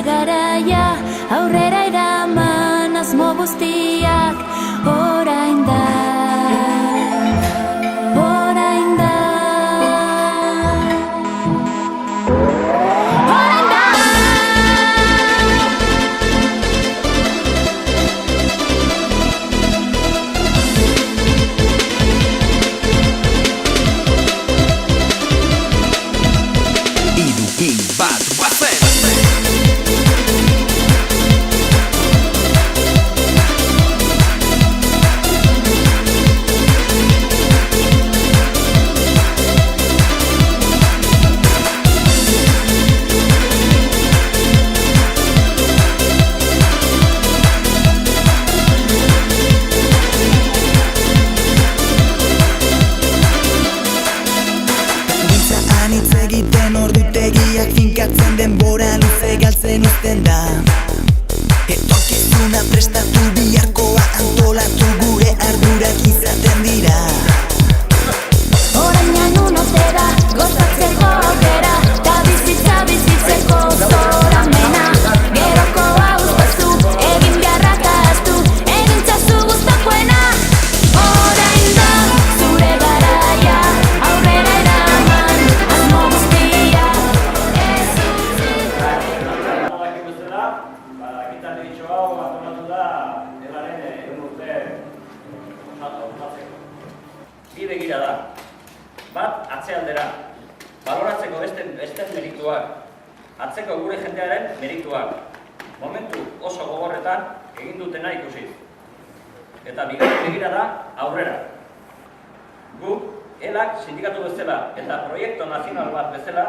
zure garaia, aurrera eraman asmo guztiak, orain da. Finkatzen denbora luze galtzen uzten da. Etorkizuna prestatu, biharkoa antolatu, gure ardurak izaten dira. Orainan unotera, gozatzeko aukera, ta bizitzeko zoramena. Geroko hauzpazu, egin beharrak ahaztu, egintzazu guztakoena. Orain da, zure garaia, aurrera eraman, asmo guztia. Bi begira da, bat atzealdera, baloratzeko beste merituak, atzeko gure jendearen merituak, momentu oso gogorretan egin dutena ikusi. Eta bigarren begira da aurrera. Guk, elak sindikatu bezala eta proiektu nazional bat bezala,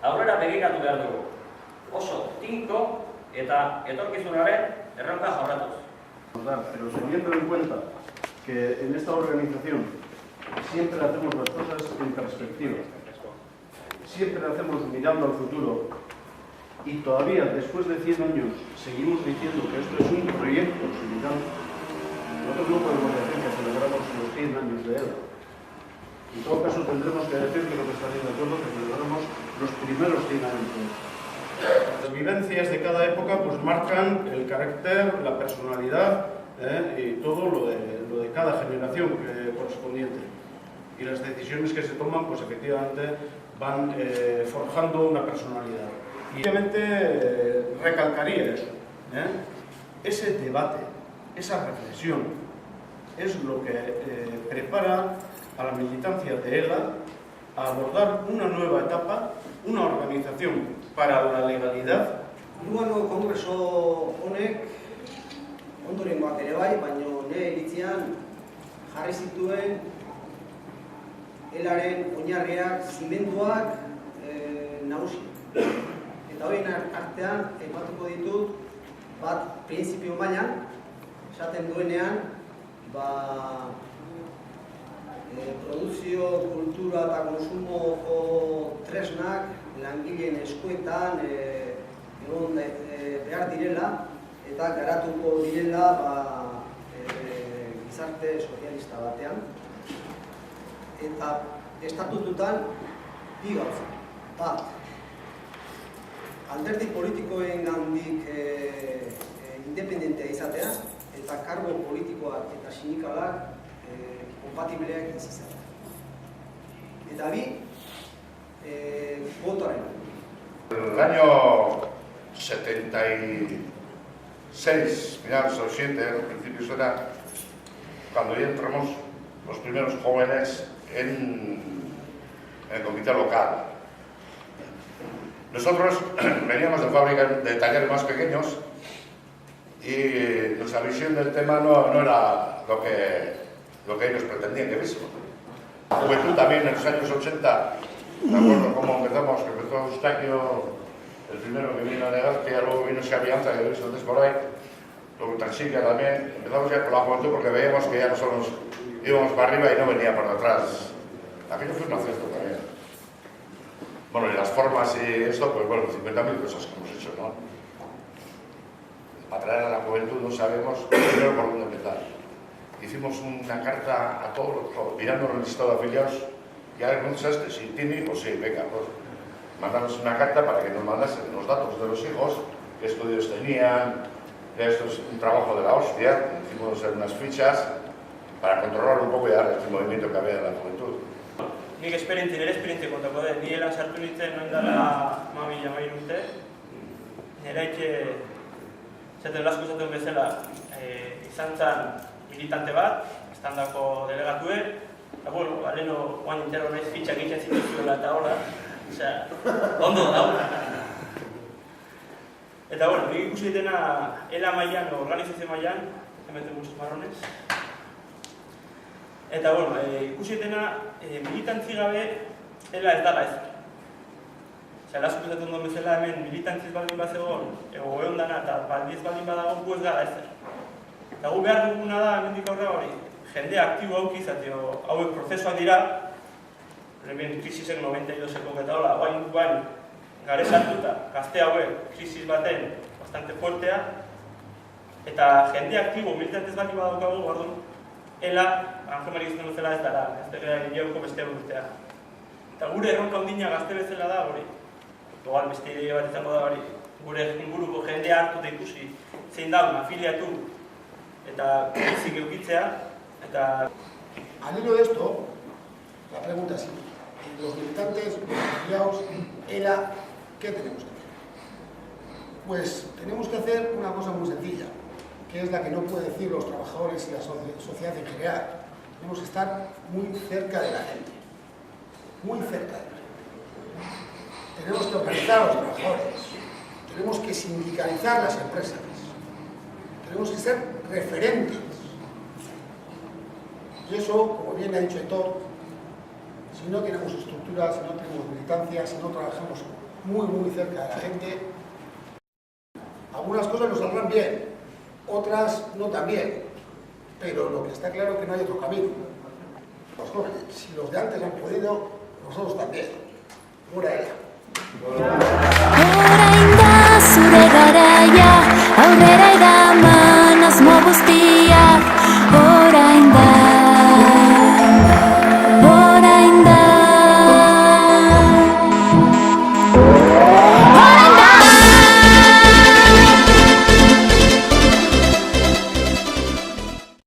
aurrera begiratu behar dugu. Oso tinko eta etorkizunaren erronka jorratuz. Pero teniendo en cuenta que en esta organización siempre hacemos las cosas en perspectiva, siempre hacemos mirando al futuro y todavía después de 100 años seguimos diciendo que esto es un proyecto sindical, nosotros no podemos decir que celebramos los 100 años de ELA. En todo caso tendremos que decir que lo que estaréis de acuerdo que celebramos los primeros 100 años de ELA. Las vivencias de cada época pues marcan el carácter, la personalidad y todo lo de cada generación correspondiente. Y las decisiones que se toman pues efectivamente van forjando una personalidad. Y obviamente recalcaría eso, ese debate, esa reflexión es lo que prepara a la militancia de ELA a abordar una nueva etapa, una organización para la legalidad. Urbano kongreso honek ondorengoak ere bai, baina nire iritzian jarri zituen elaren oinarriak, zimenduak nagusi. Eta horien artean, aipatuko ditut, bat printzipio mailan, esaten duenean, produzio, kultura eta konsumoko tresnak langileen eskuetan egon behar direla eta garatuko direla gizarte sozialista batean. Eta estatututan bi gauza. Bat, alderdi politikoen gandik independentea izatea eta kargo politikoak eta sindikalak kompatibleak izatea. Eta bi, votoaren. El año 76, finales o 7, al principio era cuando ya entramos los primeros jóvenes en el comité local. Nosotros veníamos de fábricas de talleres más pequeños y nuestra visión del tema no era lo que ellos pretendían que viésemos. La juventud también en los años 80, me acuerdo cómo empezamos, que empezó Eustaquio, el primero que vino a Legazpia, luego vino Xavianza, que lo he visto antes por ahí, luego Tansica también. Empezamos ya con la juventud porque veíamos que ya nosotros íbamos para arriba y no venía por detrás. Aquello fue un acierto también. Bueno, y las formas y esto, pues bueno, 50.000 cosas que hemos hecho, ¿no? Para traer a la juventud no sabemos primero por dónde empezar. Hicimos una carta a todos, mirando el listado de afiliados, y a ver, ¿no sabes que si tiene hijos? Sí, venga, pues mandamos una carta para que nos mandasen los datos de los hijos qué estudios tenían, que esto es un trabajo de la hostia, hicimos unas fichas para controlar un poco ya este movimiento que había en la juventud. Nik nire esperientzia kontako dut, ni elan sartu nintzen noin dela 12 urte. Neraik, zaten lasko zaten bezala, izan zen militante bat, estandako delegatue, eta bueno, aleno guain intero nahiz fitxak egiten zituzuela eta hola, osea, ondo da. Eta bueno, nik ikusi ditena ELA mailan, organizazio mailan, hemen muchos marrones. Eta bueno, ikusi ditena militantzi gabe ELA ez dala ez. Osea, lasko zaten duen bezala hemen militantziz baldin bat zegoen, egon dana eta baldiz baldin badago gu ez gara ezer. Eta gu behar duguna da, hemendik aurrera hori, jende aktibo hauki izateo, hauek prozesuak dira, hemen krisisek 92eko eta hola, guain gare sartuta, gazte hauek krisis baten bastante fuertea, eta jende aktibo militantez baldin badaukagu, gordun, ELA, Angel Mari gizten duzela ez dara, ez dara gehiago beste urtea. Eta gure erronka ondina gazte bezala da hori, igual beste idea bat izango da hori, gure inguruko jendea hartu da ikusi, zein daun afiliatu eta bizik eukitzea, eta... Al hilo de esto, la pregunta es, los militantes, los afiliados, ELA, ¿qué tenemos que hacer? Pues tenemos que hacer una cosa muy sencilla, que es la que no pueden decir los trabajadores y la sociedad en general. Tenemos que estar muy cerca de la gente, muy cerca de la gente. Tenemos que organizar a los trabajadores, tenemos que sindicalizar las empresas, tenemos que ser referentes. Y eso, como bien ha dicho Héctor, si no tenemos estructuras, si no tenemos militancia, si no trabajamos muy cerca de la gente, algunas cosas nos saldrán bien, otras no tan bien, pero lo que está claro es que no hay otro camino. Los jóvenes, si los de antes han podido, nosotros también. Gora ELA. Orain da zure garaia, aurrera eraman asmo guztiak, orain